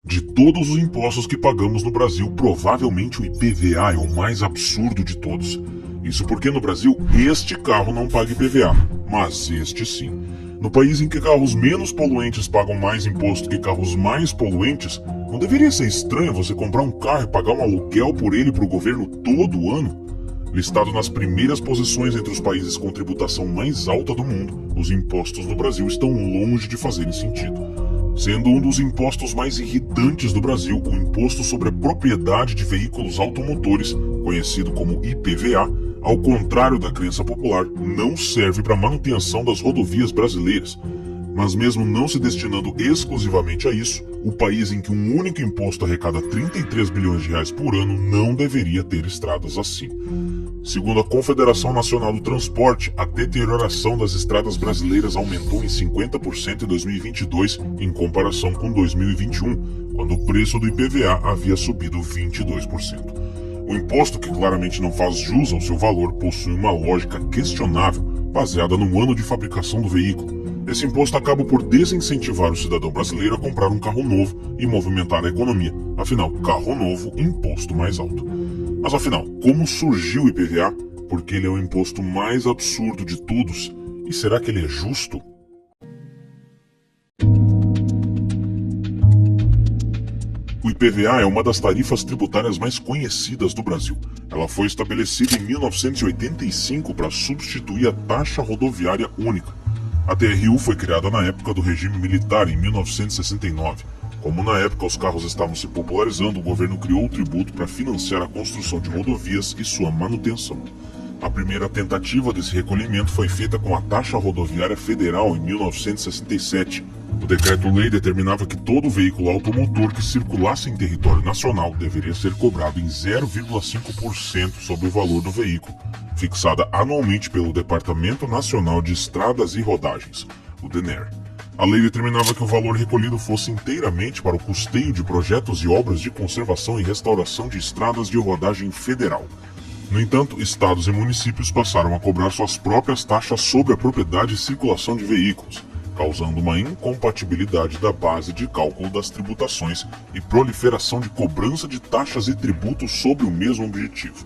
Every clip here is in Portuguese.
De todos os impostos que pagamos no Brasil, provavelmente o IPVA é o mais absurdo de todos. Isso porque no Brasil, este carro não paga IPVA, mas este sim. No país em que carros menos poluentes pagam mais imposto que carros mais poluentes, não deveria ser estranho você comprar um carro e pagar um aluguel por ele para o governo todo ano? Listado nas primeiras posições entre os países com tributação mais alta do mundo, os impostos no Brasil estão longe de fazerem sentido. Sendo um dos impostos mais irritantes do Brasil, o Imposto sobre a Propriedade de Veículos Automotores, conhecido como IPVA, ao contrário da crença popular, não serve para a manutenção das rodovias brasileiras. Mas mesmo não se destinando exclusivamente a isso, o país em que um único imposto arrecada 33 bilhões de reais por ano não deveria ter estradas assim. Segundo a Confederação Nacional do Transporte, a deterioração das estradas brasileiras aumentou em 50% em 2022 em comparação com 2021, quando o preço do IPVA havia subido 22%. O imposto, que claramente não faz jus ao seu valor, possui uma lógica questionável, baseada no ano de fabricação do veículo. Esse imposto acaba por desincentivar o cidadão brasileiro a comprar um carro novo e movimentar a economia. Afinal, carro novo, imposto mais alto. Mas afinal, como surgiu o IPVA? Porque ele é o imposto mais absurdo de todos. E será que ele é justo? O IPVA é uma das tarifas tributárias mais conhecidas do Brasil. Ela foi estabelecida em 1985 para substituir a taxa rodoviária única. A TRU foi criada na época do regime militar, em 1969. Como na época os carros estavam se popularizando, o governo criou o tributo para financiar a construção de rodovias e sua manutenção. A primeira tentativa desse recolhimento foi feita com a taxa rodoviária federal em 1967. O decreto-lei determinava que todo veículo automotor que circulasse em território nacional deveria ser cobrado em 0,5% sobre o valor do veículo, fixada anualmente pelo Departamento Nacional de Estradas e Rodagens, o DENER. A lei determinava que o valor recolhido fosse inteiramente para o custeio de projetos e obras de conservação e restauração de estradas de rodagem federal. No entanto, estados e municípios passaram a cobrar suas próprias taxas sobre a propriedade e circulação de veículos, causando uma incompatibilidade da base de cálculo das tributações e proliferação de cobrança de taxas e tributos sobre o mesmo objetivo.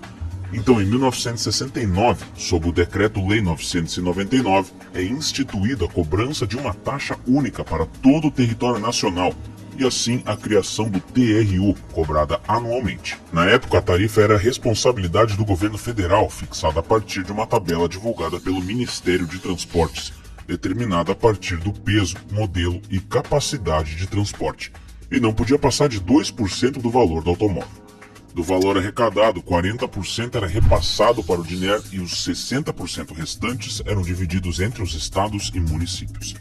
Então, em 1969, sob o Decreto-Lei 999, é instituída a cobrança de uma taxa única para todo o território nacional, e assim a criação do TRU, cobrada anualmente. Na época, a tarifa era responsabilidade do governo federal, fixada a partir de uma tabela divulgada pelo Ministério de Transportes, determinada a partir do peso, modelo e capacidade de transporte, e não podia passar de 2% do valor do automóvel. Do valor arrecadado, 40% era repassado para o DINER e os 60% restantes eram divididos entre os estados e municípios.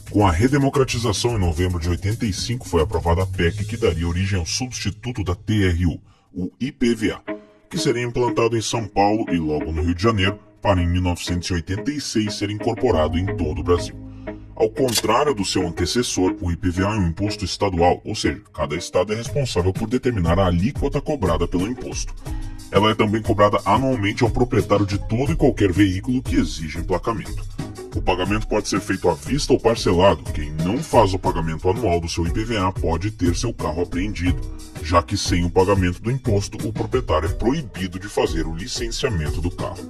Com a redemocratização em novembro de 85 foi aprovada a PEC que daria origem ao substituto da TRU, o IPVA, que seria implantado em São Paulo e logo no Rio de Janeiro, para em 1986 ser incorporado em todo o Brasil. Ao contrário do seu antecessor, o IPVA é um imposto estadual, ou seja, cada estado é responsável por determinar a alíquota cobrada pelo imposto. Ela é também cobrada anualmente ao proprietário de todo e qualquer veículo que exija emplacamento. O pagamento pode ser feito à vista ou parcelado. Quem não faz o pagamento anual do seu IPVA pode ter seu carro apreendido, já que sem o pagamento do imposto, o proprietário é proibido de fazer o licenciamento do carro.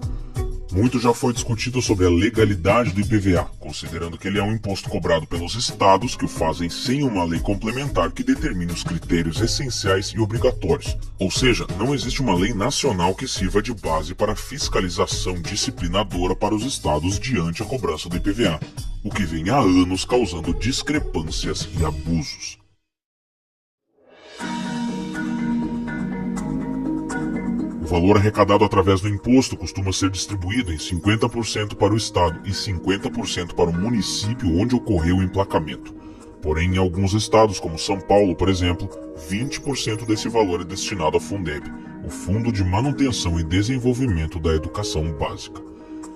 Muito já foi discutido sobre a legalidade do IPVA, considerando que ele é um imposto cobrado pelos estados que o fazem sem uma lei complementar que determine os critérios essenciais e obrigatórios. Ou seja, não existe uma lei nacional que sirva de base para fiscalização disciplinadora para os estados diante a cobrança do IPVA, o que vem há anos causando discrepâncias e abusos. O valor arrecadado através do imposto costuma ser distribuído em 50% para o estado e 50% para o município onde ocorreu o emplacamento. Porém, em alguns estados, como São Paulo, por exemplo, 20% desse valor é destinado ao Fundeb, o Fundo de Manutenção e Desenvolvimento da Educação Básica.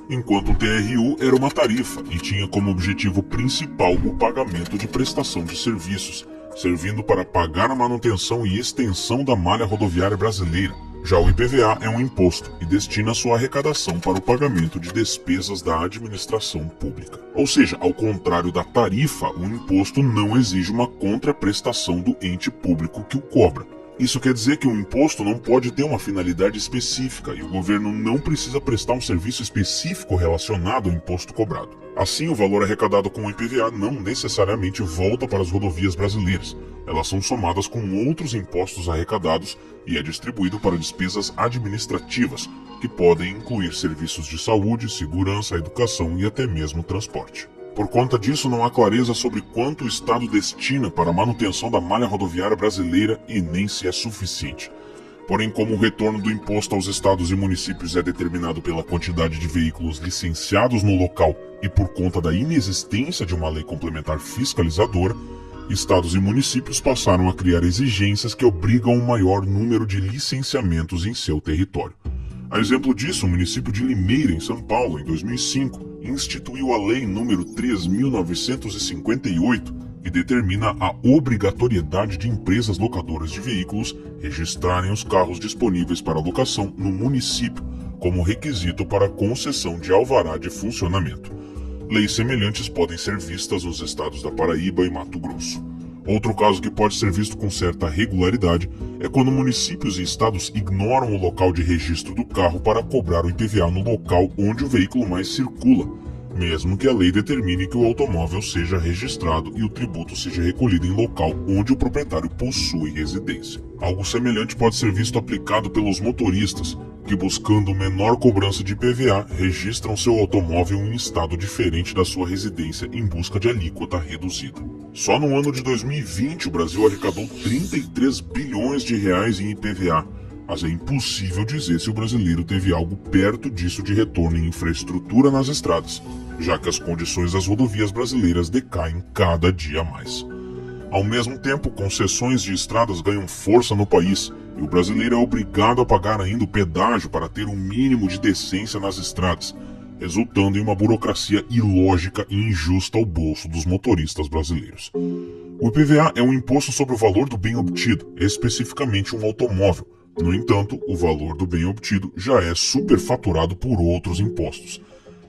Enquanto o TRU era uma tarifa e tinha como objetivo principal o pagamento de prestação de serviços, servindo para pagar a manutenção e extensão da malha rodoviária brasileira, Já o IPVA é um imposto e destina sua arrecadação para o pagamento de despesas da administração pública. Ou seja, ao contrário da tarifa, o imposto não exige uma contraprestação do ente público que o cobra. Isso quer dizer que o imposto não pode ter uma finalidade específica e o governo não precisa prestar um serviço específico relacionado ao imposto cobrado. Assim, o valor arrecadado com o IPVA não necessariamente volta para as rodovias brasileiras. Elas são somadas com outros impostos arrecadados e é distribuído para despesas administrativas, que podem incluir serviços de saúde, segurança, educação e até mesmo transporte. Por conta disso, não há clareza sobre quanto o Estado destina para a manutenção da malha rodoviária brasileira e nem se é suficiente. Porém, como o retorno do imposto aos estados e municípios é determinado pela quantidade de veículos licenciados no local e por conta da inexistência de uma lei complementar fiscalizadora, estados e municípios passaram a criar exigências que obrigam um maior número de licenciamentos em seu território. A exemplo disso, o município de Limeira, em São Paulo, em 2005, instituiu a Lei nº 3.958, que determina a obrigatoriedade de empresas locadoras de veículos registrarem os carros disponíveis para locação no município, como requisito para a concessão de alvará de funcionamento. Leis semelhantes podem ser vistas nos estados da Paraíba e Mato Grosso. Outro caso que pode ser visto com certa regularidade é quando municípios e estados ignoram o local de registro do carro para cobrar o IPVA no local onde o veículo mais circula, mesmo que a lei determine que o automóvel seja registrado e o tributo seja recolhido em local onde o proprietário possui residência. Algo semelhante pode ser visto aplicado pelos motoristas, que buscando menor cobrança de IPVA, registram seu automóvel em estado diferente da sua residência em busca de alíquota reduzida. Só no ano de 2020 o Brasil arrecadou 33 bilhões de reais em IPVA, mas é impossível dizer se o brasileiro teve algo perto disso de retorno em infraestrutura nas estradas, já que as condições das rodovias brasileiras decaem cada dia mais. Ao mesmo tempo, concessões de estradas ganham força no país e o brasileiro é obrigado a pagar ainda o pedágio para ter um mínimo de decência nas estradas, resultando em uma burocracia ilógica e injusta ao bolso dos motoristas brasileiros. O IPVA é um imposto sobre o valor do bem obtido, especificamente um automóvel. No entanto, o valor do bem obtido já é superfaturado por outros impostos.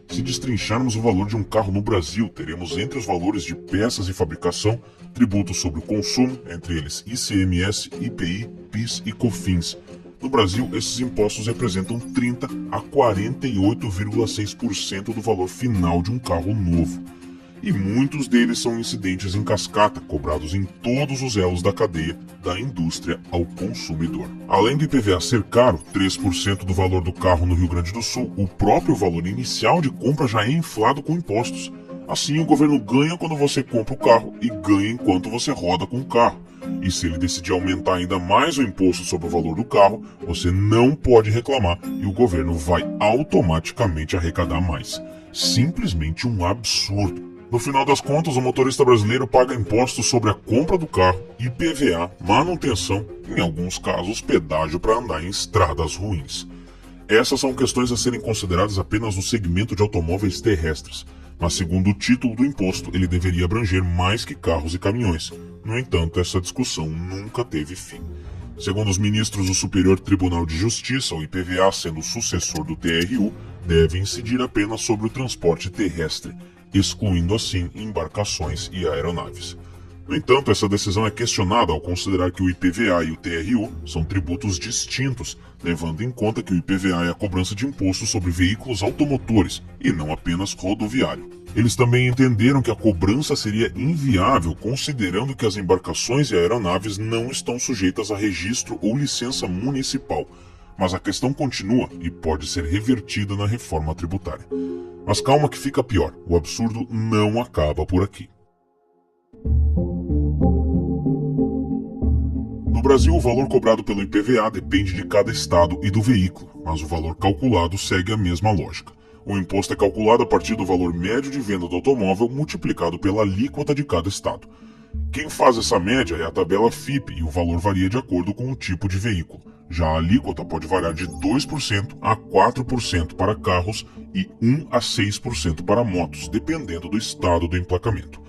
Se destrincharmos o valor de um carro no Brasil, teremos entre os valores de peças e fabricação, tributos sobre o consumo, entre eles ICMS, IPI, PIS e COFINS. No Brasil, esses impostos representam 30 a 48,6% do valor final de um carro novo. E muitos deles são incidentes em cascata, cobrados em todos os elos da cadeia, da indústria ao consumidor. Além do IPVA ser caro, 3% do valor do carro no Rio Grande do Sul, o próprio valor inicial de compra já é inflado com impostos. Assim, o governo ganha quando você compra o carro e ganha enquanto você roda com o carro. E se ele decidir aumentar ainda mais o imposto sobre o valor do carro, você não pode reclamar e o governo vai automaticamente arrecadar mais. Simplesmente um absurdo. No final das contas, o motorista brasileiro paga impostos sobre a compra do carro, IPVA, manutenção, em alguns casos pedágio para andar em estradas ruins. Essas são questões a serem consideradas apenas no segmento de automóveis terrestres, mas segundo o título do imposto, ele deveria abranger mais que carros e caminhões. No entanto, essa discussão nunca teve fim. Segundo os ministros do Superior Tribunal de Justiça, o IPVA, sendo o sucessor do TRU, deve incidir apenas sobre o transporte terrestre, excluindo assim embarcações e aeronaves. No entanto, essa decisão é questionada ao considerar que o IPVA e o TRU são tributos distintos, levando em conta que o IPVA é a cobrança de imposto sobre veículos automotores e não apenas rodoviário. Eles também entenderam que a cobrança seria inviável considerando que as embarcações e aeronaves não estão sujeitas a registro ou licença municipal, mas a questão continua e pode ser revertida na reforma tributária. Mas calma que fica pior, o absurdo não acaba por aqui. No Brasil, o valor cobrado pelo IPVA depende de cada estado e do veículo, mas o valor calculado segue a mesma lógica. O imposto é calculado a partir do valor médio de venda do automóvel multiplicado pela alíquota de cada estado. Quem faz essa média é a tabela FIPE e o valor varia de acordo com o tipo de veículo. Já a alíquota pode variar de 2% a 4% para carros e 1 a 6% para motos, dependendo do estado do emplacamento.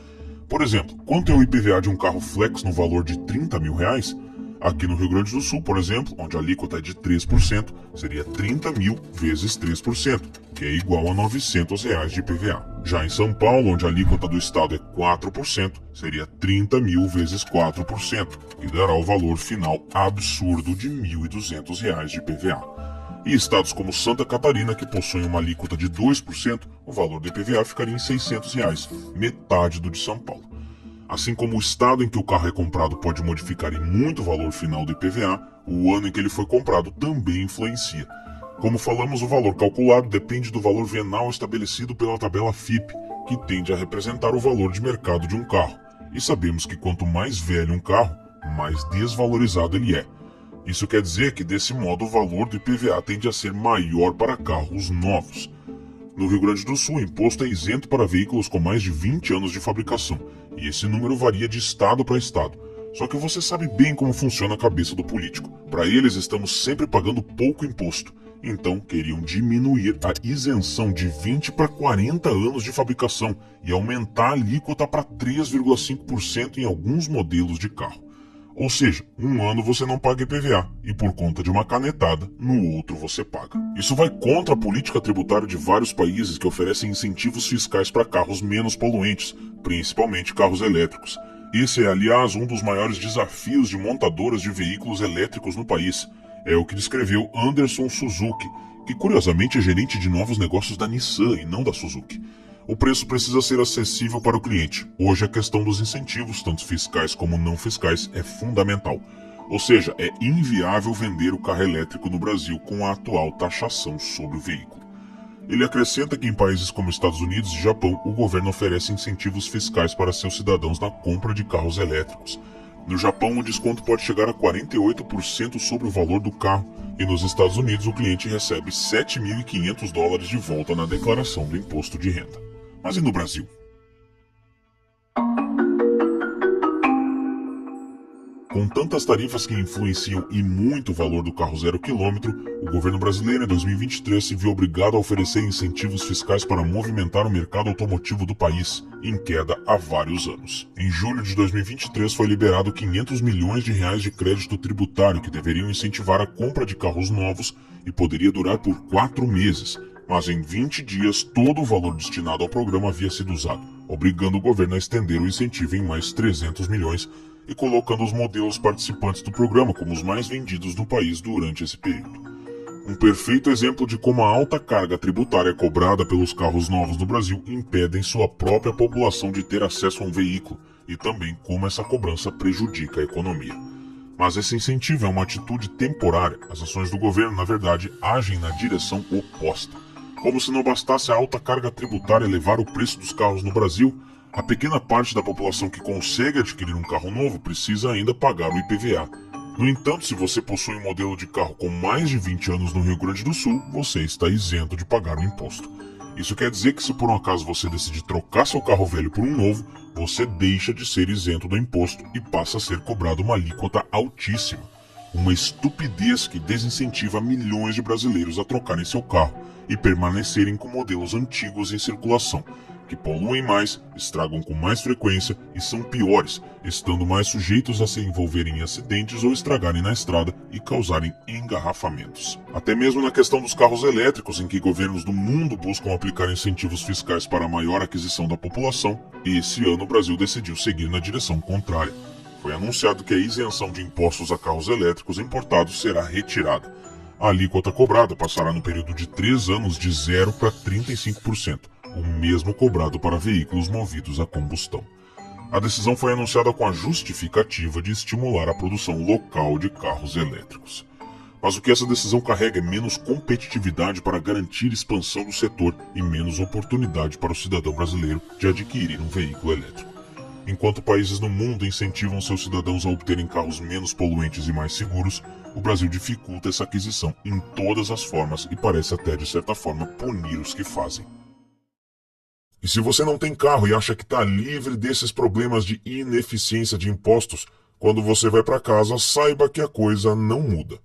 Por exemplo, quanto é o IPVA de um carro flex no valor de R$30 mil? Aqui no Rio Grande do Sul, por exemplo, onde a alíquota é de 3%, seria 30 mil vezes 3%, que é igual a R$ 900 de IPVA. Já em São Paulo, onde a alíquota do estado é 4%, seria 30 mil vezes 4%, que dará o valor final absurdo de R$ 1.200 de IPVA. E estados como Santa Catarina, que possuem uma alíquota de 2%, o valor do IPVA ficaria em R$ 600, metade do de São Paulo. Assim como o estado em que o carro é comprado pode modificar em muito o valor final do IPVA, o ano em que ele foi comprado também influencia. Como falamos, o valor calculado depende do valor venal estabelecido pela tabela FIPE, que tende a representar o valor de mercado de um carro. E sabemos que quanto mais velho um carro, mais desvalorizado ele é. Isso quer dizer que, desse modo, o valor do IPVA tende a ser maior para carros novos. No Rio Grande do Sul, o imposto é isento para veículos com mais de 20 anos de fabricação, e esse número varia de estado para estado. Só que você sabe bem como funciona a cabeça do político. Para eles, estamos sempre pagando pouco imposto. Então, queriam diminuir a isenção de 20 para 40 anos de fabricação e aumentar a alíquota para 3,5% em alguns modelos de carro. Ou seja, um ano você não paga IPVA e por conta de uma canetada, no outro você paga. Isso vai contra a política tributária de vários países que oferecem incentivos fiscais para carros menos poluentes, principalmente carros elétricos. Esse é, aliás, um dos maiores desafios de montadoras de veículos elétricos no país. É o que descreveu Anderson Suzuki, que curiosamente é gerente de novos negócios da Nissan e não da Suzuki. O preço precisa ser acessível para o cliente. Hoje a questão dos incentivos, tanto fiscais como não fiscais, é fundamental. Ou seja, é inviável vender o carro elétrico no Brasil com a atual taxação sobre o veículo. Ele acrescenta que em países como Estados Unidos e Japão, o governo oferece incentivos fiscais para seus cidadãos na compra de carros elétricos. No Japão, o desconto pode chegar a 48% sobre o valor do carro, e nos Estados Unidos o cliente recebe $7.500 de volta na declaração do imposto de renda. Mas e no Brasil? Com tantas tarifas que influenciam e muito o valor do carro 0 km, o governo brasileiro em 2023 se viu obrigado a oferecer incentivos fiscais para movimentar o mercado automotivo do país, em queda há vários anos. Em julho de 2023 foi liberado R$ 500 milhões de crédito tributário que deveriam incentivar a compra de carros novos e poderia durar por 4 meses. Mas em 20 dias todo o valor destinado ao programa havia sido usado, obrigando o governo a estender o incentivo em mais 300 milhões e colocando os modelos participantes do programa como os mais vendidos do país durante esse período. Um perfeito exemplo de como a alta carga tributária cobrada pelos carros novos do Brasil impedem sua própria população de ter acesso a um veículo e também como essa cobrança prejudica a economia. Mas esse incentivo é uma atitude temporária. As ações do governo, na verdade, agem na direção oposta. Como se não bastasse a alta carga tributária elevar o preço dos carros no Brasil, a pequena parte da população que consegue adquirir um carro novo precisa ainda pagar o IPVA. No entanto, se você possui um modelo de carro com mais de 20 anos no Rio Grande do Sul, você está isento de pagar o imposto. Isso quer dizer que se por um acaso você decidir trocar seu carro velho por um novo, você deixa de ser isento do imposto e passa a ser cobrado uma alíquota altíssima. Uma estupidez que desincentiva milhões de brasileiros a trocarem seu carro e permanecerem com modelos antigos em circulação, que poluem mais, estragam com mais frequência e são piores, estando mais sujeitos a se envolverem em acidentes ou estragarem na estrada e causarem engarrafamentos. Até mesmo na questão dos carros elétricos, em que governos do mundo buscam aplicar incentivos fiscais para a maior aquisição da população, esse ano o Brasil decidiu seguir na direção contrária. Foi anunciado que a isenção de impostos a carros elétricos importados será retirada. A alíquota cobrada passará no período de 3 anos de 0 para 35%, o mesmo cobrado para veículos movidos a combustão. A decisão foi anunciada com a justificativa de estimular a produção local de carros elétricos. Mas o que essa decisão carrega é menos competitividade para garantir expansão do setor e menos oportunidade para o cidadão brasileiro de adquirir um veículo elétrico. Enquanto países no mundo incentivam seus cidadãos a obterem carros menos poluentes e mais seguros, o Brasil dificulta essa aquisição em todas as formas e parece até, de certa forma, punir os que fazem. E se você não tem carro e acha que está livre desses problemas de ineficiência de impostos, quando você vai para casa, saiba que a coisa não muda.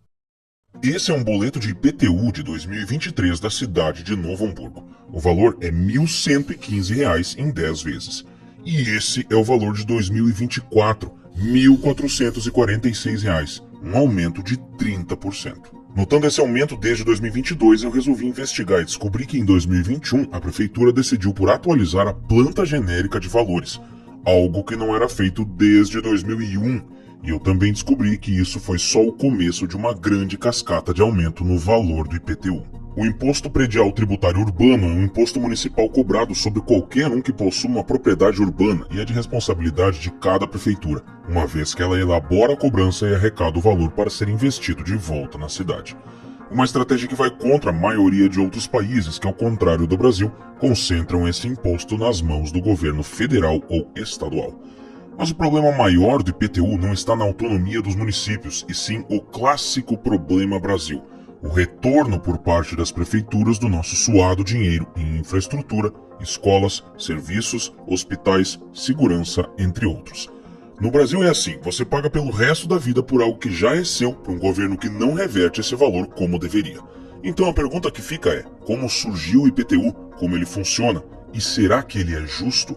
Esse é um boleto de IPTU de 2023 da cidade de Novo Hamburgo. O valor é R$ 1.115 em 10 vezes. E esse é o valor de 2024, R$ 1.446, um aumento de 30%. Notando esse aumento desde 2022, eu resolvi investigar e descobri que em 2021 a prefeitura decidiu por atualizar a planta genérica de valores, algo que não era feito desde 2001, e eu também descobri que isso foi só o começo de uma grande cascata de aumento no valor do IPTU. O Imposto Predial Tributário Urbano é um imposto municipal cobrado sobre qualquer um que possua uma propriedade urbana e é de responsabilidade de cada prefeitura, uma vez que ela elabora a cobrança e arrecada o valor para ser investido de volta na cidade. Uma estratégia que vai contra a maioria de outros países que, ao contrário do Brasil, concentram esse imposto nas mãos do governo federal ou estadual. Mas o problema maior do IPTU não está na autonomia dos municípios, e sim o clássico problema Brasil: o retorno por parte das prefeituras do nosso suado dinheiro em infraestrutura, escolas, serviços, hospitais, segurança, entre outros. No Brasil é assim: você paga pelo resto da vida por algo que já é seu, para um governo que não reverte esse valor como deveria. Então a pergunta que fica é: como surgiu o IPTU, como ele funciona, e será que ele é justo?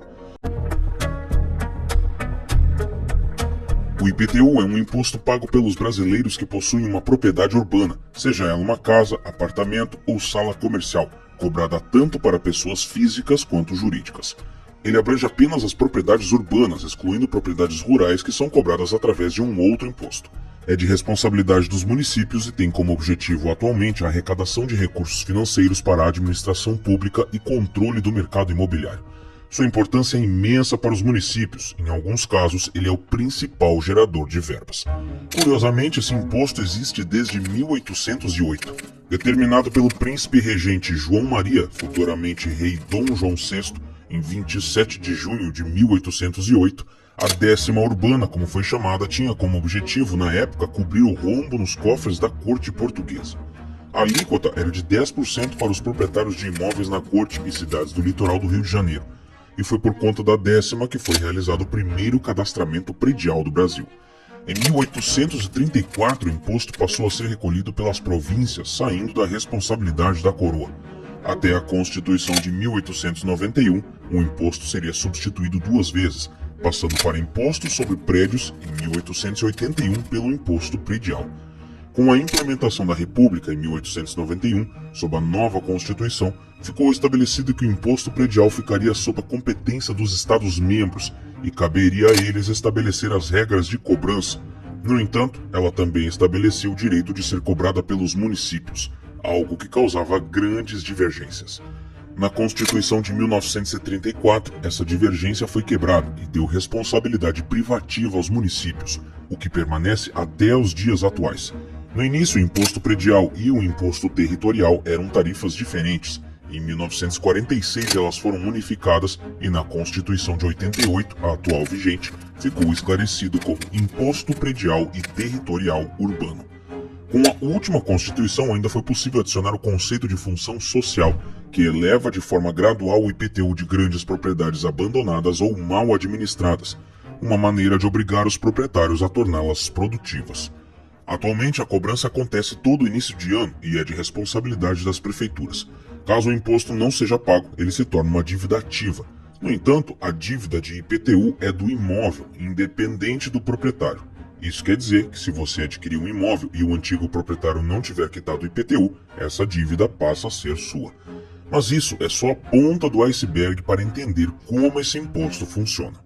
O IPTU é um imposto pago pelos brasileiros que possuem uma propriedade urbana, seja ela uma casa, apartamento ou sala comercial, cobrada tanto para pessoas físicas quanto jurídicas. Ele abrange apenas as propriedades urbanas, excluindo propriedades rurais que são cobradas através de um outro imposto. É de responsabilidade dos municípios e tem como objetivo atualmente a arrecadação de recursos financeiros para a administração pública e controle do mercado imobiliário. Sua importância é imensa para os municípios. Em alguns casos, ele é o principal gerador de verbas. Curiosamente, esse imposto existe desde 1808. Determinado pelo príncipe regente João Maria, futuramente rei Dom João VI, em 27 de junho de 1808, a 10ª urbana, como foi chamada, tinha como objetivo, na época, cobrir o rombo nos cofres da corte portuguesa. A alíquota era de 10% para os proprietários de imóveis na corte e cidades do litoral do Rio de Janeiro. E foi por conta da 10ª que foi realizado o primeiro cadastramento predial do Brasil. Em 1834, o imposto passou a ser recolhido pelas províncias, saindo da responsabilidade da coroa. Até a Constituição de 1891, o imposto seria substituído 2 vezes, passando para imposto sobre prédios em 1881 pelo imposto predial. Com a implementação da República em 1891, sob a nova Constituição, ficou estabelecido que o imposto predial ficaria sob a competência dos Estados-membros e caberia a eles estabelecer as regras de cobrança. No entanto, ela também estabeleceu o direito de ser cobrada pelos municípios, algo que causava grandes divergências. Na Constituição de 1934, essa divergência foi quebrada e deu responsabilidade privativa aos municípios, o que permanece até os dias atuais. No início, o imposto predial e o imposto territorial eram tarifas diferentes. Em 1946, elas foram unificadas e na Constituição de 88, a atual vigente, ficou esclarecido como imposto predial e territorial urbano. Com a última Constituição, ainda foi possível adicionar o conceito de função social, que eleva de forma gradual o IPTU de grandes propriedades abandonadas ou mal administradas, uma maneira de obrigar os proprietários a torná-las produtivas. Atualmente, a cobrança acontece todo início de ano e é de responsabilidade das prefeituras. Caso o imposto não seja pago, ele se torna uma dívida ativa. No entanto, a dívida de IPTU é do imóvel, independente do proprietário. Isso quer dizer que se você adquirir um imóvel e o antigo proprietário não tiver quitado o IPTU, essa dívida passa a ser sua. Mas isso é só a ponta do iceberg para entender como esse imposto funciona.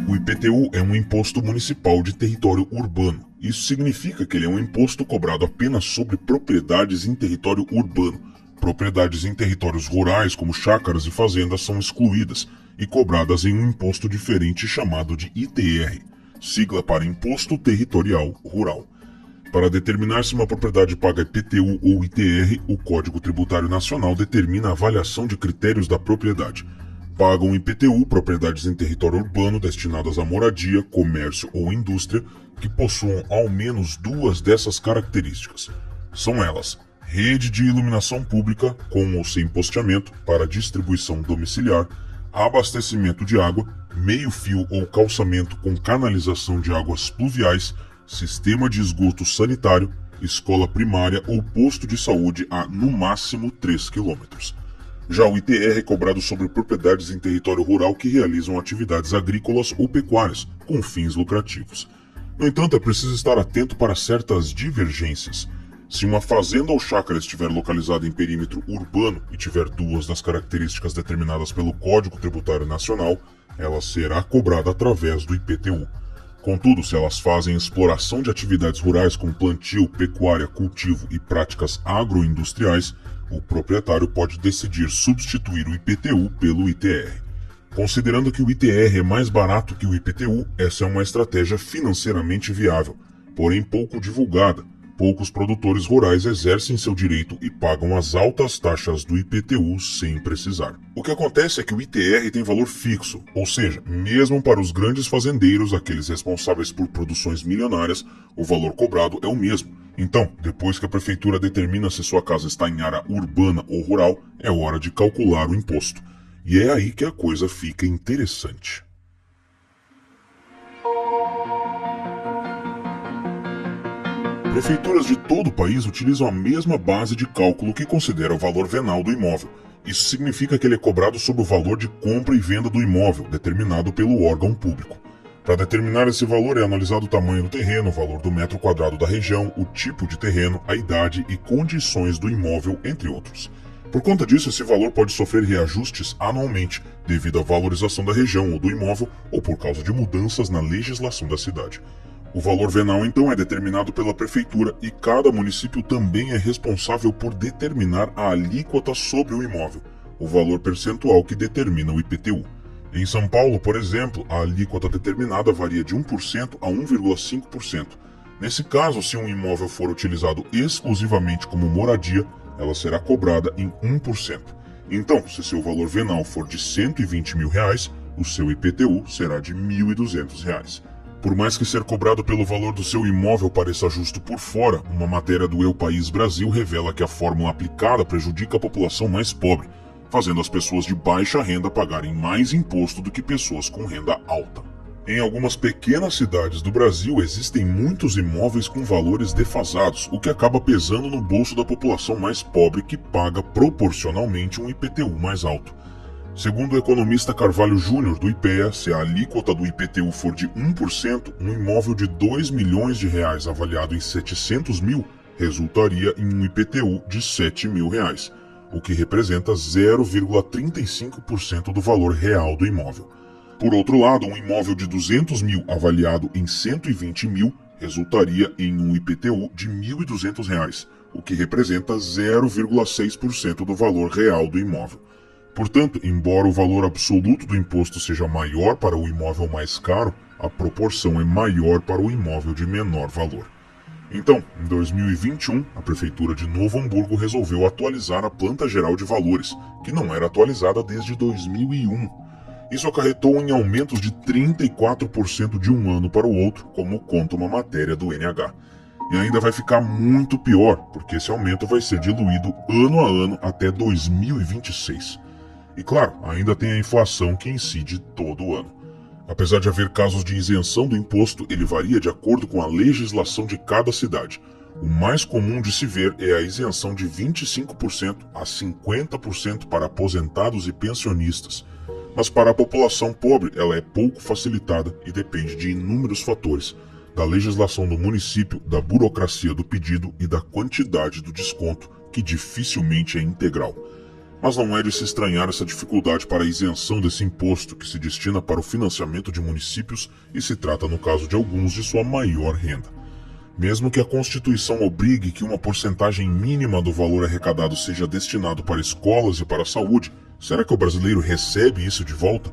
O IPTU é um imposto municipal de território urbano. Isso significa que ele é um imposto cobrado apenas sobre propriedades em território urbano. Propriedades em territórios rurais, como chácaras e fazendas, são excluídas e cobradas em um imposto diferente chamado de ITR, sigla para Imposto Territorial Rural. Para determinar se uma propriedade paga IPTU ou ITR, o Código Tributário Nacional determina a avaliação de critérios da propriedade. Pagam IPTU propriedades em território urbano destinadas a moradia, comércio ou indústria que possuam ao menos 2 dessas características. São elas: rede de iluminação pública, com ou sem posteamento, para distribuição domiciliar, abastecimento de água, meio-fio ou calçamento com canalização de águas pluviais, sistema de esgoto sanitário, escola primária ou posto de saúde a, no máximo, 3 km. Já o ITR é cobrado sobre propriedades em território rural que realizam atividades agrícolas ou pecuárias, com fins lucrativos. No entanto, é preciso estar atento para certas divergências. Se uma fazenda ou chácara estiver localizada em perímetro urbano e tiver duas das características determinadas pelo Código Tributário Nacional, ela será cobrada através do IPTU. Contudo, se elas fazem exploração de atividades rurais como plantio, pecuária, cultivo e práticas agroindustriais, o proprietário pode decidir substituir o IPTU pelo ITR. Considerando que o ITR é mais barato que o IPTU, essa é uma estratégia financeiramente viável, porém pouco divulgada. Poucos produtores rurais exercem seu direito e pagam as altas taxas do IPTU sem precisar. O que acontece é que o ITR tem valor fixo, ou seja, mesmo para os grandes fazendeiros, aqueles responsáveis por produções milionárias, o valor cobrado é o mesmo. Então, depois que a prefeitura determina se sua casa está em área urbana ou rural, é hora de calcular o imposto. E é aí que a coisa fica interessante. Prefeituras de todo o país utilizam a mesma base de cálculo que considera o valor venal do imóvel. Isso significa que ele é cobrado sobre o valor de compra e venda do imóvel, determinado pelo órgão público. Para determinar esse valor é analisado o tamanho do terreno, o valor do metro quadrado da região, o tipo de terreno, a idade e condições do imóvel, entre outros. Por conta disso, esse valor pode sofrer reajustes anualmente, devido à valorização da região ou do imóvel ou por causa de mudanças na legislação da cidade. O valor venal, então, é determinado pela prefeitura e cada município também é responsável por determinar a alíquota sobre o imóvel, o valor percentual que determina o IPTU. Em São Paulo, por exemplo, a alíquota determinada varia de 1% a 1,5%. Nesse caso, se um imóvel for utilizado exclusivamente como moradia, ela será cobrada em 1%. Então, se seu valor venal for de R$120 mil, o seu IPTU será de R$1.200. Por mais que ser cobrado pelo valor do seu imóvel pareça justo por fora, uma matéria do Eu País Brasil revela que a fórmula aplicada prejudica a população mais pobre, fazendo as pessoas de baixa renda pagarem mais imposto do que pessoas com renda alta. Em algumas pequenas cidades do Brasil existem muitos imóveis com valores defasados, o que acaba pesando no bolso da população mais pobre que paga proporcionalmente um IPTU mais alto. Segundo o economista Carvalho Júnior, do IPEA, se a alíquota do IPTU for de 1%, um imóvel de R$2 milhões avaliado em R$700 mil resultaria em um IPTU de R$7 mil, o que representa 0,35% do valor real do imóvel. Por outro lado, um imóvel de R$200 mil avaliado em R$120 mil resultaria em um IPTU de R$1.200, o que representa 0,6% do valor real do imóvel. Portanto, embora o valor absoluto do imposto seja maior para o imóvel mais caro, a proporção é maior para o imóvel de menor valor. Então, em 2021, a Prefeitura de Novo Hamburgo resolveu atualizar a Planta Geral de Valores, que não era atualizada desde 2001. Isso acarretou em aumentos de 34% de um ano para o outro, como conta uma matéria do NH. E ainda vai ficar muito pior, porque esse aumento vai ser diluído ano a ano até 2026. E claro, ainda tem a inflação que incide todo o ano. Apesar de haver casos de isenção do imposto, ele varia de acordo com a legislação de cada cidade. O mais comum de se ver é a isenção de 25% a 50% para aposentados e pensionistas. Mas para a população pobre, ela é pouco facilitada e depende de inúmeros fatores, da legislação do município, da burocracia do pedido e da quantidade do desconto, que dificilmente é integral. Mas não é de se estranhar essa dificuldade para a isenção desse imposto, que se destina para o financiamento de municípios e se trata, no caso de alguns, de sua maior renda. Mesmo que a Constituição obrigue que uma porcentagem mínima do valor arrecadado seja destinado para escolas e para a saúde, será que o brasileiro recebe isso de volta?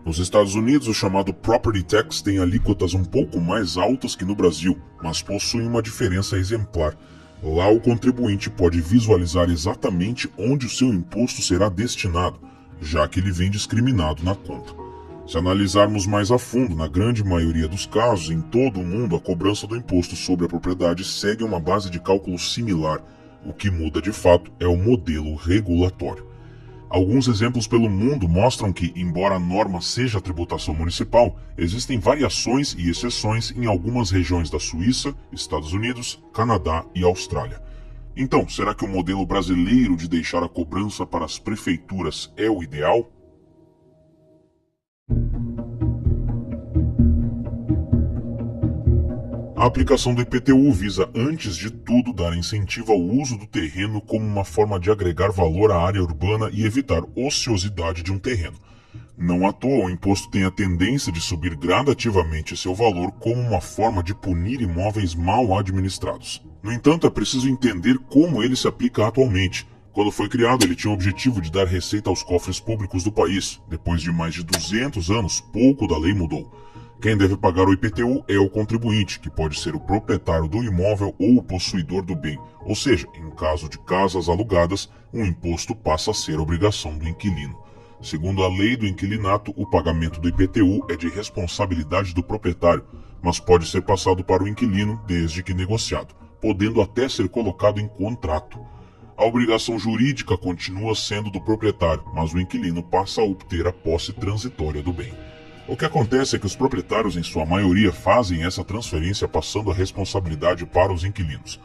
Nos Estados Unidos, o chamado Property Tax tem alíquotas um pouco mais altas que no Brasil, mas possui uma diferença exemplar. Lá o contribuinte pode visualizar exatamente onde o seu imposto será destinado, já que ele vem discriminado na conta. Se analisarmos mais a fundo, na grande maioria dos casos, em todo o mundo, a cobrança do imposto sobre a propriedade segue uma base de cálculo similar. O que muda de fato é o modelo regulatório. Alguns exemplos pelo mundo mostram que, embora a norma seja a tributação municipal, existem variações e exceções em algumas regiões da Suíça, Estados Unidos, Canadá e Austrália. Então, será que o modelo brasileiro de deixar a cobrança para as prefeituras é o ideal? A aplicação do IPTU visa, antes de tudo, dar incentivo ao uso do terreno como uma forma de agregar valor à área urbana e evitar ociosidade de um terreno. Não à toa, o imposto tem a tendência de subir gradativamente seu valor como uma forma de punir imóveis mal administrados. No entanto, é preciso entender como ele se aplica atualmente. Quando foi criado, ele tinha o objetivo de dar receita aos cofres públicos do país. Depois de mais de 200 anos, pouco da lei mudou. Quem deve pagar o IPTU é o contribuinte, que pode ser o proprietário do imóvel ou o possuidor do bem. Ou seja, em caso de casas alugadas, o imposto passa a ser obrigação do inquilino. Segundo a lei do inquilinato, o pagamento do IPTU é de responsabilidade do proprietário, mas pode ser passado para o inquilino desde que negociado, podendo até ser colocado em contrato. A obrigação jurídica continua sendo do proprietário, mas o inquilino passa a obter a posse transitória do bem. O que acontece é que os proprietários, em sua maioria, fazem essa transferência passando a responsabilidade para os inquilinos.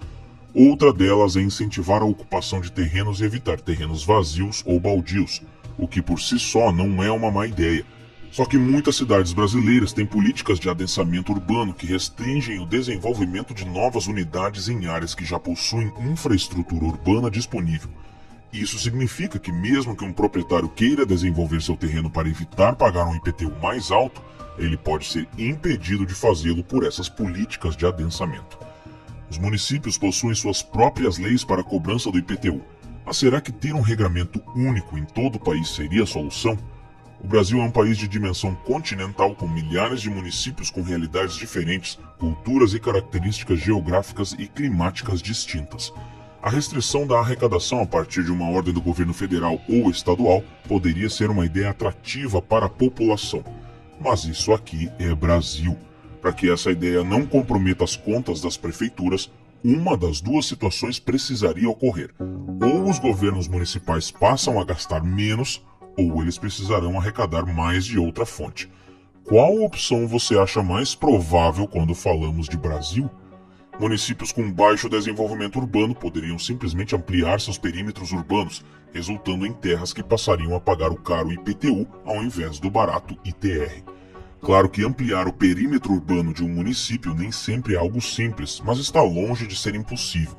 Outra delas é incentivar a ocupação de terrenos e evitar terrenos vazios ou baldios, o que por si só não é uma má ideia. Só que muitas cidades brasileiras têm políticas de adensamento urbano que restringem o desenvolvimento de novas unidades em áreas que já possuem infraestrutura urbana disponível. Isso significa que mesmo que um proprietário queira desenvolver seu terreno para evitar pagar um IPTU mais alto, ele pode ser impedido de fazê-lo por essas políticas de adensamento. Os municípios possuem suas próprias leis para a cobrança do IPTU. Mas será que ter um regramento único em todo o país seria a solução? O Brasil é um país de dimensão continental com milhares de municípios com realidades diferentes, culturas e características geográficas e climáticas distintas. A restrição da arrecadação a partir de uma ordem do governo federal ou estadual poderia ser uma ideia atrativa para a população. Mas isso aqui é Brasil. Para que essa ideia não comprometa as contas das prefeituras, uma das duas situações precisaria ocorrer. Ou os governos municipais passam a gastar menos, ou eles precisarão arrecadar mais de outra fonte. Qual opção você acha mais provável quando falamos de Brasil? Municípios com baixo desenvolvimento urbano poderiam simplesmente ampliar seus perímetros urbanos, resultando em terras que passariam a pagar o caro IPTU ao invés do barato ITR. Claro que ampliar o perímetro urbano de um município nem sempre é algo simples, mas está longe de ser impossível.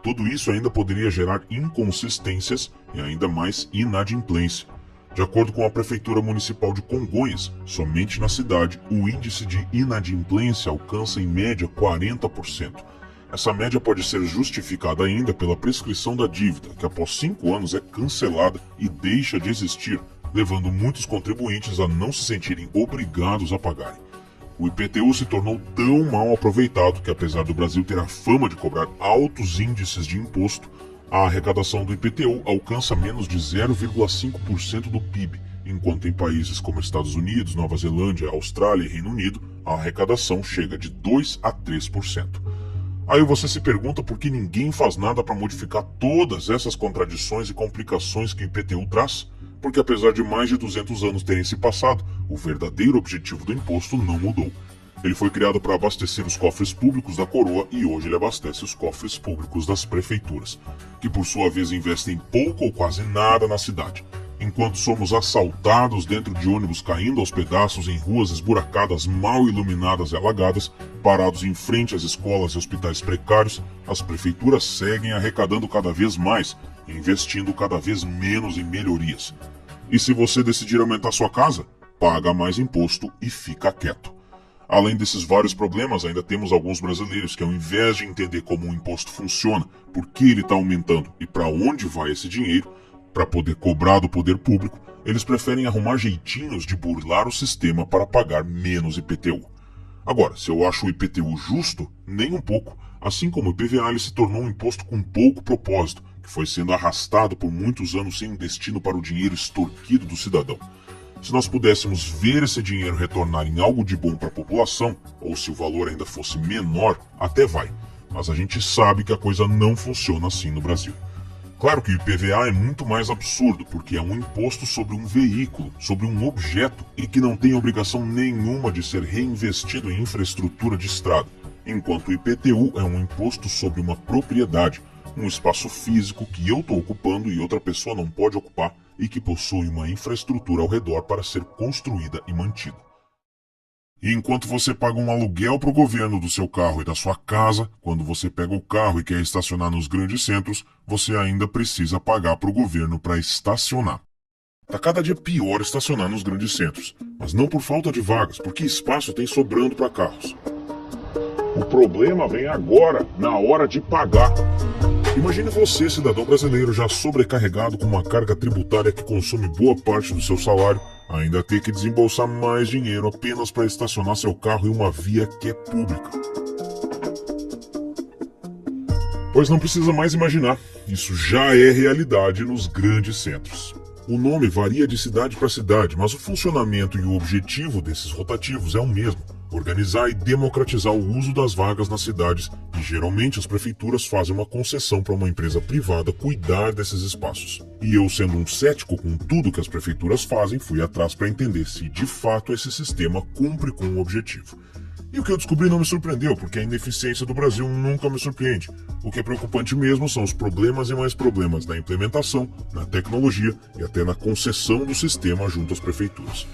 Tudo isso ainda poderia gerar inconsistências e ainda mais inadimplência. De acordo com a Prefeitura Municipal de Congonhas, somente na cidade o índice de inadimplência alcança em média 40%. Essa média pode ser justificada ainda pela prescrição da dívida, que após 5 anos é cancelada e deixa de existir, levando muitos contribuintes a não se sentirem obrigados a pagarem. O IPTU se tornou tão mal aproveitado que, apesar do Brasil ter a fama de cobrar altos índices de imposto, a arrecadação do IPTU alcança menos de 0,5% do PIB, enquanto em países como Estados Unidos, Nova Zelândia, Austrália e Reino Unido, a arrecadação chega de 2 a 3%. Aí você se pergunta por que ninguém faz nada para modificar todas essas contradições e complicações que o IPTU traz? Porque apesar de mais de 200 anos terem se passado, o verdadeiro objetivo do imposto não mudou. Ele foi criado para abastecer os cofres públicos da coroa e hoje ele abastece os cofres públicos das prefeituras, que por sua vez investem pouco ou quase nada na cidade. Enquanto somos assaltados dentro de ônibus caindo aos pedaços em ruas esburacadas, mal iluminadas e alagadas, parados em frente às escolas e hospitais precários, as prefeituras seguem arrecadando cada vez mais e investindo cada vez menos em melhorias. E se você decidir aumentar sua casa, paga mais imposto e fica quieto. Além desses vários problemas, ainda temos alguns brasileiros que, ao invés de entender como o imposto funciona, por que ele está aumentando e para onde vai esse dinheiro, para poder cobrar do poder público, eles preferem arrumar jeitinhos de burlar o sistema para pagar menos IPTU. Agora, se eu acho o IPTU justo, nem um pouco. Assim como o IPVA ele se tornou um imposto com pouco propósito, que foi sendo arrastado por muitos anos sem destino para o dinheiro extorquido do cidadão. Se nós pudéssemos ver esse dinheiro retornar em algo de bom para a população, ou se o valor ainda fosse menor, até vai. Mas a gente sabe que a coisa não funciona assim no Brasil. Claro que o IPVA é muito mais absurdo, porque é um imposto sobre um veículo, sobre um objeto, e que não tem obrigação nenhuma de ser reinvestido em infraestrutura de estrada, enquanto o IPTU é um imposto sobre uma propriedade, Um espaço físico que eu estou ocupando e outra pessoa não pode ocupar e que possui uma infraestrutura ao redor para ser construída e mantida. E enquanto você paga um aluguel para o governo do seu carro e da sua casa, quando você pega o carro e quer estacionar nos grandes centros, você ainda precisa pagar para o governo para estacionar. Tá cada dia pior estacionar nos grandes centros, mas não por falta de vagas, porque espaço tem sobrando para carros. O problema vem agora, na hora de pagar. Imagine você, cidadão brasileiro, já sobrecarregado com uma carga tributária que consome boa parte do seu salário, ainda ter que desembolsar mais dinheiro apenas para estacionar seu carro em uma via que é pública. Pois não precisa mais imaginar, isso já é realidade nos grandes centros. O nome varia de cidade para cidade, mas o funcionamento e o objetivo desses rotativos é o mesmo: organizar e democratizar o uso das vagas nas cidades, e geralmente as prefeituras fazem uma concessão para uma empresa privada cuidar desses espaços. E eu, sendo um cético com tudo que as prefeituras fazem, fui atrás para entender se de fato esse sistema cumpre com o objetivo. E o que eu descobri não me surpreendeu, porque a ineficiência do Brasil nunca me surpreende. O que é preocupante mesmo são os problemas e mais problemas na implementação, na tecnologia e até na concessão do sistema junto às prefeituras.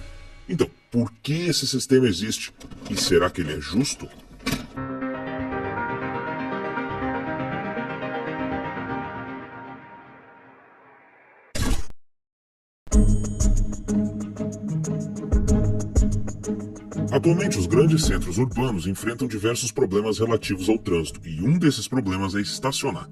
Então, por que esse sistema existe? E será que ele é justo? Atualmente, os grandes centros urbanos enfrentam diversos problemas relativos ao trânsito, e um desses problemas é estacionar.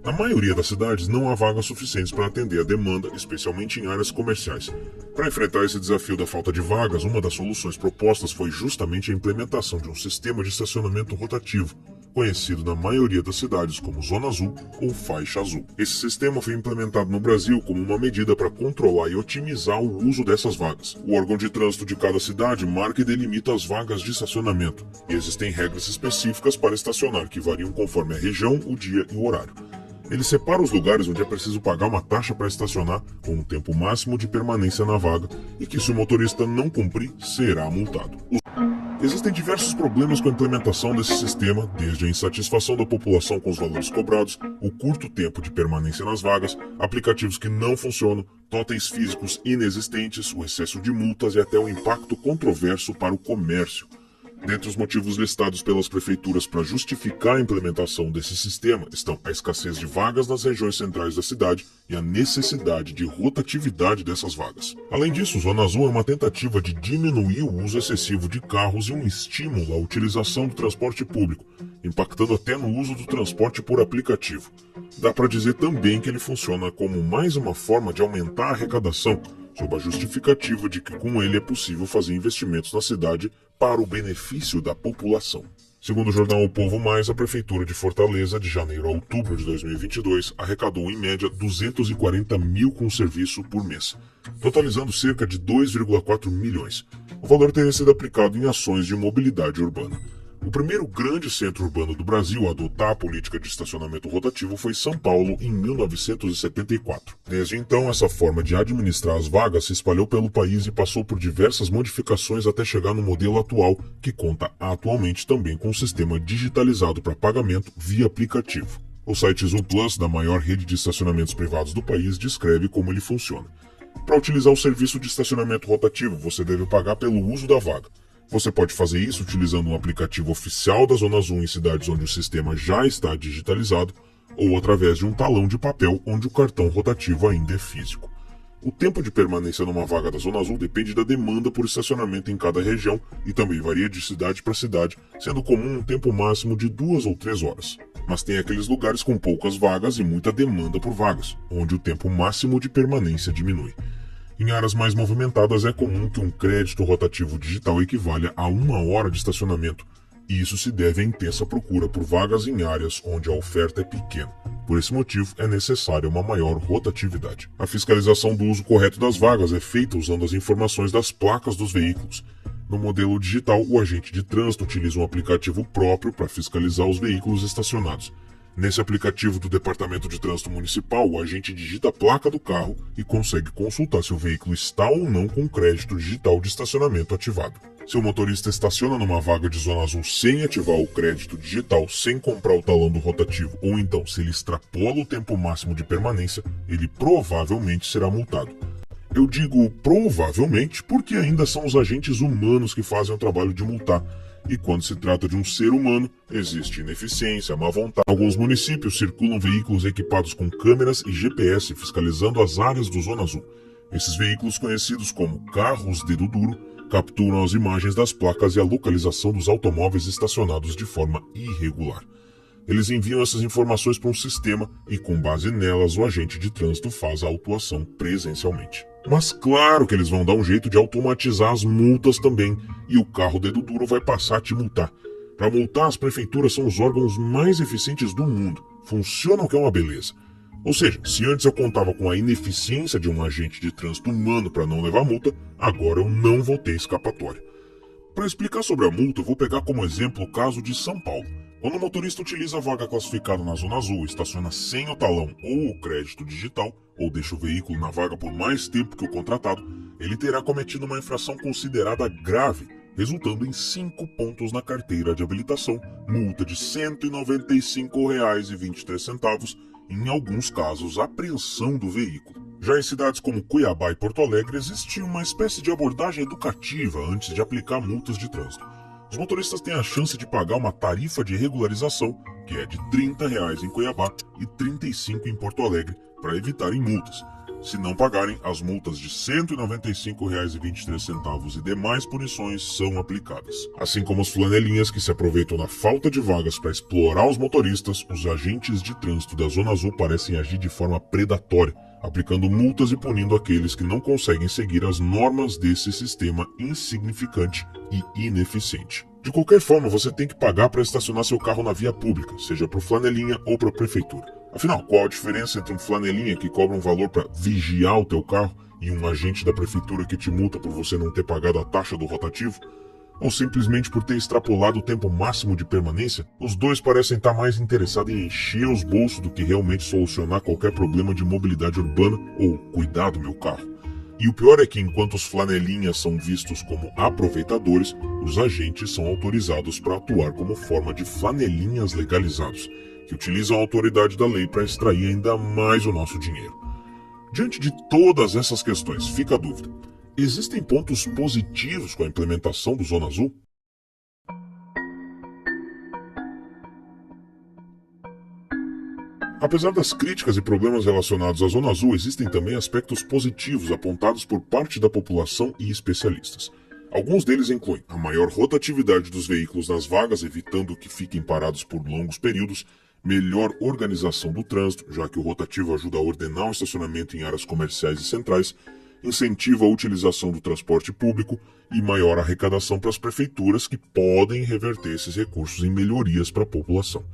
Na maioria das cidades, não há vagas suficientes para atender a demanda, especialmente em áreas comerciais. Para enfrentar esse desafio da falta de vagas, uma das soluções propostas foi justamente a implementação de um sistema de estacionamento rotativo, conhecido na maioria das cidades como Zona Azul ou Faixa Azul. Esse sistema foi implementado no Brasil como uma medida para controlar e otimizar o uso dessas vagas. O órgão de trânsito de cada cidade marca e delimita as vagas de estacionamento, e existem regras específicas para estacionar que variam conforme a região, o dia e o horário. Ele separa os lugares onde é preciso pagar uma taxa para estacionar, com um tempo máximo de permanência na vaga, e que se o motorista não cumprir, será multado. Existem diversos problemas com a implementação desse sistema, desde a insatisfação da população com os valores cobrados, o curto tempo de permanência nas vagas, aplicativos que não funcionam, totens físicos inexistentes, o excesso de multas e até o impacto controverso para o comércio. Dentre os motivos listados pelas prefeituras para justificar a implementação desse sistema estão a escassez de vagas nas regiões centrais da cidade e a necessidade de rotatividade dessas vagas. Além disso, Zona Azul é uma tentativa de diminuir o uso excessivo de carros e um estímulo à utilização do transporte público, impactando até no uso do transporte por aplicativo. Dá para dizer também que ele funciona como mais uma forma de aumentar a arrecadação, sob a justificativa de que com ele é possível fazer investimentos na cidade para o benefício da população. Segundo o jornal O Povo Mais, a Prefeitura de Fortaleza, de janeiro a outubro de 2022, arrecadou em média 240 mil com serviço por mês, totalizando cerca de 2,4 milhões. O valor teria sido aplicado em ações de mobilidade urbana. O primeiro grande centro urbano do Brasil a adotar a política de estacionamento rotativo foi São Paulo em 1974. Desde então, essa forma de administrar as vagas se espalhou pelo país e passou por diversas modificações até chegar no modelo atual, que conta atualmente também com um sistema digitalizado para pagamento via aplicativo. O site Zoom Plus, da maior rede de estacionamentos privados do país, descreve como ele funciona. Para utilizar o serviço de estacionamento rotativo, você deve pagar pelo uso da vaga. Você pode fazer isso utilizando um aplicativo oficial da Zona Azul em cidades onde o sistema já está digitalizado ou através de um talão de papel onde o cartão rotativo ainda é físico. O tempo de permanência numa vaga da Zona Azul depende da demanda por estacionamento em cada região e também varia de cidade para cidade, sendo comum um tempo máximo de 2 ou 3 horas. Mas tem aqueles lugares com poucas vagas e muita demanda por vagas, onde o tempo máximo de permanência diminui. Em áreas mais movimentadas é comum que um crédito rotativo digital equivalha a 1 hora de estacionamento, e isso se deve à intensa procura por vagas em áreas onde a oferta é pequena. Por esse motivo, é necessária uma maior rotatividade. A fiscalização do uso correto das vagas é feita usando as informações das placas dos veículos. No modelo digital, o agente de trânsito utiliza um aplicativo próprio para fiscalizar os veículos estacionados. Nesse aplicativo do Departamento de Trânsito Municipal, o agente digita a placa do carro e consegue consultar se o veículo está ou não com crédito digital de estacionamento ativado. Se o motorista estaciona numa vaga de zona azul sem ativar o crédito digital, sem comprar o talão do rotativo, ou então se ele extrapola o tempo máximo de permanência, ele provavelmente será multado. Eu digo provavelmente porque ainda são os agentes humanos que fazem o trabalho de multar. E quando se trata de um ser humano, existe ineficiência, má vontade. Em alguns municípios circulam veículos equipados com câmeras e GPS fiscalizando as áreas do Zona Azul. Esses veículos, conhecidos como carros dedo duro, capturam as imagens das placas e a localização dos automóveis estacionados de forma irregular. Eles enviam essas informações para um sistema e, com base nelas, o agente de trânsito faz a autuação presencialmente. Mas claro que eles vão dar um jeito de automatizar as multas também, e o carro dedo duro vai passar a te multar. Para multar, as prefeituras são os órgãos mais eficientes do mundo. Funcionam que é uma beleza. Ou seja, se antes eu contava com a ineficiência de um agente de trânsito humano para não levar multa, agora eu não vou ter escapatória. Para explicar sobre a multa, eu vou pegar como exemplo o caso de São Paulo. Quando o motorista utiliza a vaga classificada na Zona Azul, estaciona sem o talão ou o crédito digital, ou deixa o veículo na vaga por mais tempo que o contratado, ele terá cometido uma infração considerada grave, resultando em 5 pontos na carteira de habilitação, multa de R$ 195,23, e em alguns casos, apreensão do veículo. Já em cidades como Cuiabá e Porto Alegre, existia uma espécie de abordagem educativa antes de aplicar multas de trânsito. Os motoristas têm a chance de pagar uma tarifa de regularização, que é de R$ 30 em Cuiabá e R$ 35 em Porto Alegre, para evitarem multas. Se não pagarem, as multas de R$ 195,23 e demais punições são aplicadas. Assim como os flanelinhas que se aproveitam da falta de vagas para explorar os motoristas, os agentes de trânsito da Zona Azul parecem agir de forma predatória, aplicando multas e punindo aqueles que não conseguem seguir as normas desse sistema insignificante e ineficiente. De qualquer forma, você tem que pagar para estacionar seu carro na via pública, seja para o flanelinha ou para a prefeitura. Afinal, qual a diferença entre um flanelinha que cobra um valor para vigiar o teu carro e um agente da prefeitura que te multa por você não ter pagado a taxa do rotativo? Ou simplesmente por ter extrapolado o tempo máximo de permanência? Os dois parecem estar mais interessados em encher os bolsos do que realmente solucionar qualquer problema de mobilidade urbana ou cuidar do meu carro. E o pior é que, enquanto os flanelinhas são vistos como aproveitadores, os agentes são autorizados para atuar como forma de flanelinhas legalizados, que utilizam a autoridade da lei para extrair ainda mais o nosso dinheiro. Diante de todas essas questões, fica a dúvida: existem pontos positivos com a implementação do Zona Azul? Apesar das críticas e problemas relacionados à Zona Azul, existem também aspectos positivos apontados por parte da população e especialistas. Alguns deles incluem a maior rotatividade dos veículos nas vagas, evitando que fiquem parados por longos períodos, melhor organização do trânsito, já que o rotativo ajuda a ordenar o estacionamento em áreas comerciais e centrais, incentiva a utilização do transporte público e maior arrecadação para as prefeituras, que podem reverter esses recursos em melhorias para a população.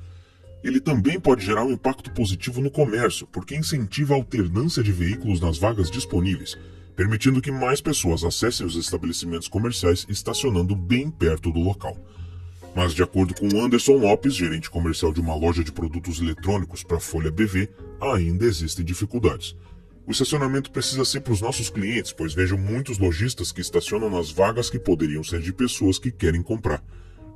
Ele também pode gerar um impacto positivo no comércio, porque incentiva a alternância de veículos nas vagas disponíveis, permitindo que mais pessoas acessem os estabelecimentos comerciais estacionando bem perto do local. Mas, de acordo com Anderson Lopes, gerente comercial de uma loja de produtos eletrônicos para a Folha BV, ainda existem dificuldades. O estacionamento precisa ser para os nossos clientes, pois vejo muitos lojistas que estacionam nas vagas que poderiam ser de pessoas que querem comprar.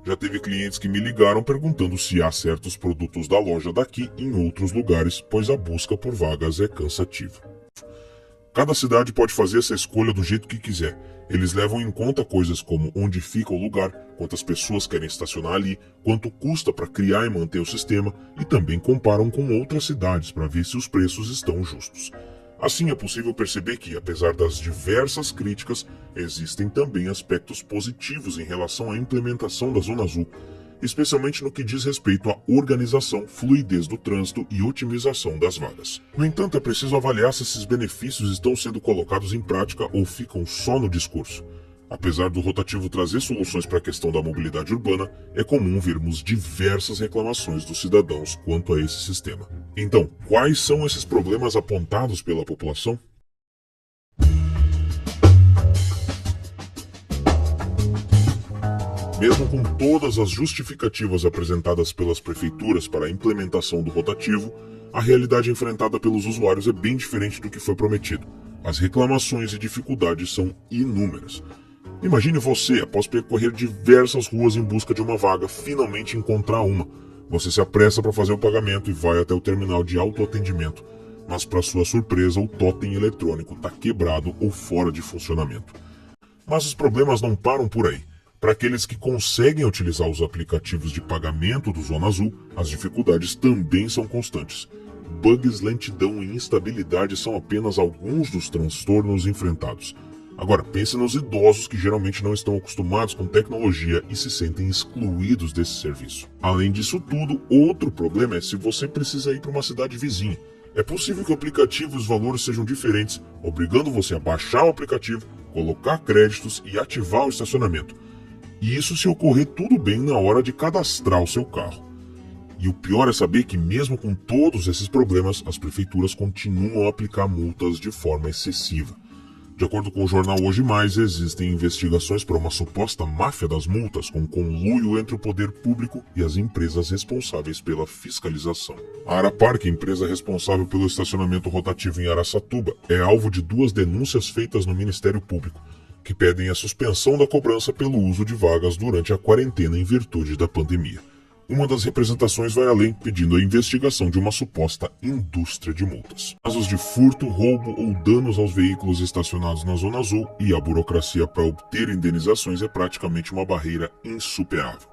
Já teve clientes que me ligaram perguntando se há certos produtos da loja daqui em outros lugares, pois a busca por vagas é cansativa. Cada cidade pode fazer essa escolha do jeito que quiser. Eles levam em conta coisas como onde fica o lugar, quantas pessoas querem estacionar ali, quanto custa para criar e manter o sistema, e também comparam com outras cidades para ver se os preços estão justos. Assim, é possível perceber que, apesar das diversas críticas, existem também aspectos positivos em relação à implementação da Zona Azul, especialmente no que diz respeito à organização, fluidez do trânsito e otimização das vagas. No entanto, é preciso avaliar se esses benefícios estão sendo colocados em prática ou ficam só no discurso. Apesar do rotativo trazer soluções para a questão da mobilidade urbana, é comum vermos diversas reclamações dos cidadãos quanto a esse sistema. Então, quais são esses problemas apontados pela população? Mesmo com todas as justificativas apresentadas pelas prefeituras para a implementação do rotativo, a realidade enfrentada pelos usuários é bem diferente do que foi prometido. As reclamações e dificuldades são inúmeras. Imagine você, após percorrer diversas ruas em busca de uma vaga, finalmente encontrar uma. Você se apressa para fazer o pagamento e vai até o terminal de autoatendimento. Mas, para sua surpresa, o totem eletrônico está quebrado ou fora de funcionamento. Mas os problemas não param por aí. Para aqueles que conseguem utilizar os aplicativos de pagamento do Zona Azul, as dificuldades também são constantes. Bugs, lentidão e instabilidade são apenas alguns dos transtornos enfrentados. Agora, pense nos idosos que geralmente não estão acostumados com tecnologia e se sentem excluídos desse serviço. Além disso tudo, outro problema é se você precisa ir para uma cidade vizinha. É possível que o aplicativo e os valores sejam diferentes, obrigando você a baixar o aplicativo, colocar créditos e ativar o estacionamento. E isso se ocorrer tudo bem na hora de cadastrar o seu carro. E o pior é saber que mesmo com todos esses problemas, as prefeituras continuam a aplicar multas de forma excessiva. De acordo com o jornal Hoje Mais, existem investigações por uma suposta máfia das multas com conluio entre o poder público e as empresas responsáveis pela fiscalização. A Arapark, empresa responsável pelo estacionamento rotativo em Araçatuba, é alvo de 2 denúncias feitas no Ministério Público, que pedem a suspensão da cobrança pelo uso de vagas durante a quarentena em virtude da pandemia. Uma das representações vai além, pedindo a investigação de uma suposta indústria de multas. Casos de furto, roubo ou danos aos veículos estacionados na Zona Azul e a burocracia para obter indenizações é praticamente uma barreira insuperável.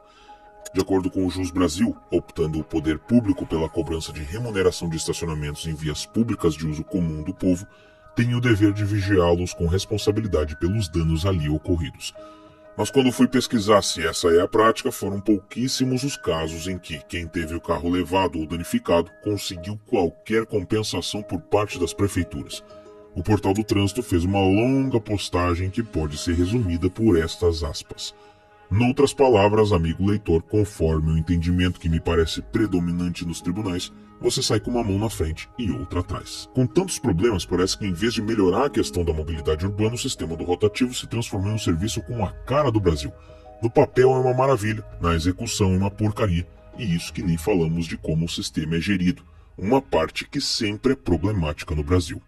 De acordo com o Jus Brasil, optando o poder público pela cobrança de remuneração de estacionamentos em vias públicas de uso comum do povo, tem o dever de vigiá-los com responsabilidade pelos danos ali ocorridos. Mas quando fui pesquisar se essa é a prática, foram pouquíssimos os casos em que quem teve o carro levado ou danificado conseguiu qualquer compensação por parte das prefeituras. O Portal do Trânsito fez uma longa postagem que pode ser resumida por estas aspas. Noutras palavras, amigo leitor, conforme o entendimento que me parece predominante nos tribunais, você sai com uma mão na frente e outra atrás. Com tantos problemas, parece que em vez de melhorar a questão da mobilidade urbana, o sistema do rotativo se transformou em um serviço com a cara do Brasil. No papel é uma maravilha, na execução é uma porcaria, e isso que nem falamos de como o sistema é gerido, uma parte que sempre é problemática no Brasil.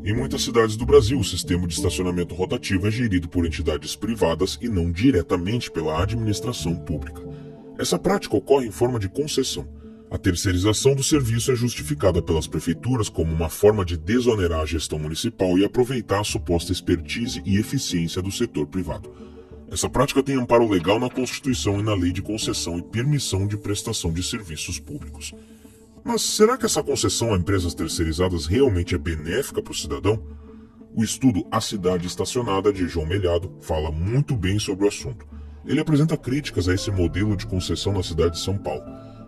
Em muitas cidades do Brasil, o sistema de estacionamento rotativo é gerido por entidades privadas e não diretamente pela administração pública. Essa prática ocorre em forma de concessão. A terceirização do serviço é justificada pelas prefeituras como uma forma de desonerar a gestão municipal e aproveitar a suposta expertise e eficiência do setor privado. Essa prática tem amparo legal na Constituição e na Lei de Concessão e Permissão de Prestação de Serviços Públicos. Mas será que essa concessão a empresas terceirizadas realmente é benéfica para o cidadão? O estudo A Cidade Estacionada, de João Melhado, fala muito bem sobre o assunto. Ele apresenta críticas a esse modelo de concessão na cidade de São Paulo.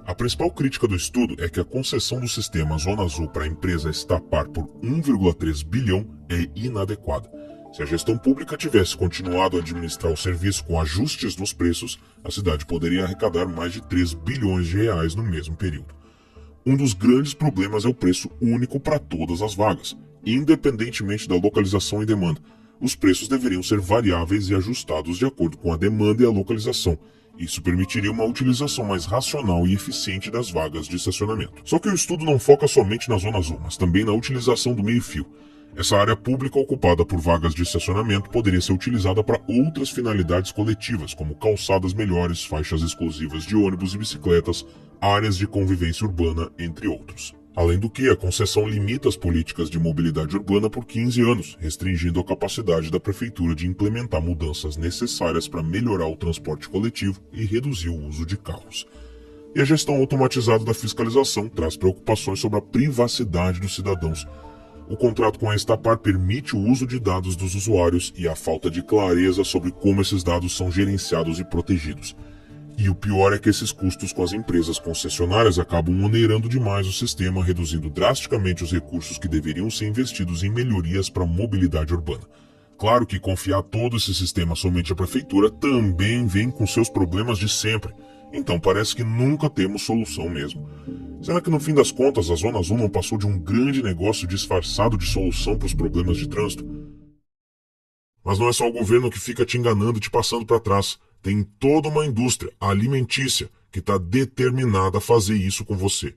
A principal crítica do estudo é que a concessão do sistema Zona Azul para a empresa Estapar por 1,3 bilhão é inadequada. Se a gestão pública tivesse continuado a administrar o serviço com ajustes nos preços, a cidade poderia arrecadar mais de 3 bilhões de reais no mesmo período. Um dos grandes problemas é o preço único para todas as vagas, independentemente da localização e demanda. Os preços deveriam ser variáveis e ajustados de acordo com a demanda e a localização. Isso permitiria uma utilização mais racional e eficiente das vagas de estacionamento. Só que o estudo não foca somente na Zona Azul, mas também na utilização do meio-fio. Essa área pública ocupada por vagas de estacionamento poderia ser utilizada para outras finalidades coletivas, como calçadas melhores, faixas exclusivas de ônibus e bicicletas, áreas de convivência urbana, entre outros. Além do que, a concessão limita as políticas de mobilidade urbana por 15 anos, restringindo a capacidade da prefeitura de implementar mudanças necessárias para melhorar o transporte coletivo e reduzir o uso de carros. E a gestão automatizada da fiscalização traz preocupações sobre a privacidade dos cidadãos. O contrato com a Estapar permite o uso de dados dos usuários e a falta de clareza sobre como esses dados são gerenciados e protegidos. E o pior é que esses custos com as empresas concessionárias acabam onerando demais o sistema, reduzindo drasticamente os recursos que deveriam ser investidos em melhorias para a mobilidade urbana. Claro que confiar todo esse sistema somente à prefeitura também vem com seus problemas de sempre. Então parece que nunca temos solução mesmo. Será que no fim das contas a Zona Azul não passou de um grande negócio disfarçado de solução para os problemas de trânsito? Mas não é só o governo que fica te enganando e te passando para trás. Tem toda uma indústria alimentícia que está determinada a fazer isso com você.